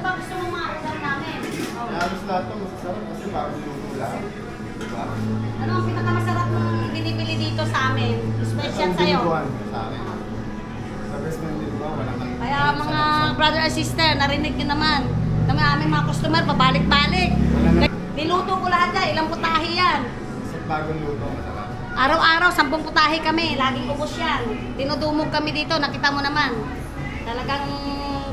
ba gusto mong mga ulam namin? Halos lahat ito masasarap kasi bago luto lang. Diba? Ano ang pinakamasarap mong binibili dito sa amin? Special sa'yo. Sa akin. Sa best ng dinuguan, walang kang... Kaya mga brother and sister, narinig nyo naman na may aming mga customer, pabalik-balik. Niluto ko lahat yan, ilang putahe yan. Sa bagong luto, masarap. Araw-araw, 10 putahe kami, laging ubos yan. Dinudumog kami dito, nakita mo naman. Talagang,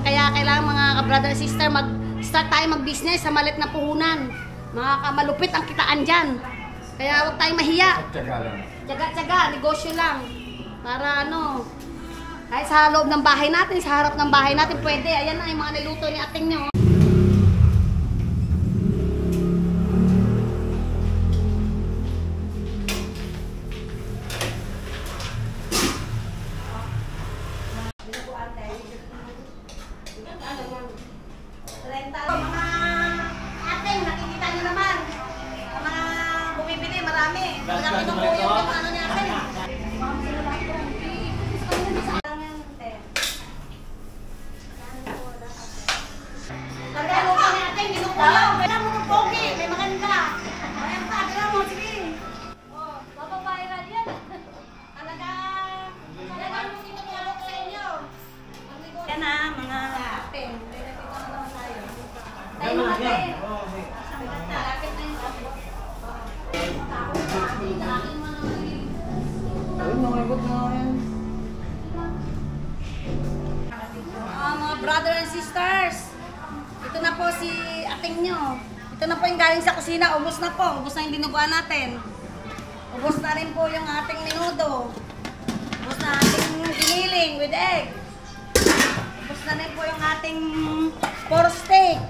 kaya kailangan mga brother and sister, mag-start tayo mag-business sa malit na puhunan. Mga kamalupit ang kitaan dyan. Kaya huwag tayong mahiya. Tsaga lang. Tsaga-tsaga, negosyo lang. Para ano, kahit sa loob ng bahay natin, sa harap ng bahay natin, pwede. Ayan na yung mga niluto ni ating nyo. Mga brother and sisters, ito na po si ating nyo. Ito na po yung galing sa kusina. Ubus na po. Ubus na yung dinuguan natin. Ubus na rin po yung ating menudo. Ubus na ating giniling with egg. Ubus na rin po yung ating pork steak.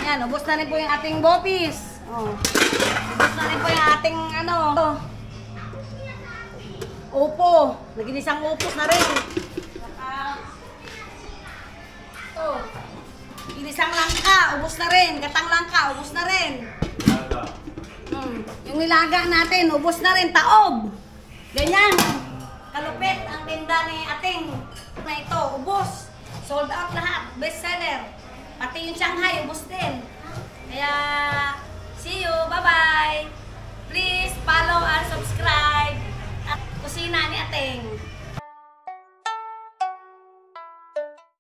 Ayan, ubus na rin po yung ating bopis. Oh. Ubus na rin po yung ating ano. Upo. Naginisang upos na rin. Oh. Ginisang langka, ubos na rin. Gatang langka, ubos na rin. Yung nilaga natin, ubos na rin. Taob. Ganyan. Kalupit ang tinda ni ating na ito. Ubos. Sold out lahat. Best seller. Pati yung Shanghai, ubos din. Kaya, see you. Bye-bye. Please follow and subscribe. At kusina ni ating.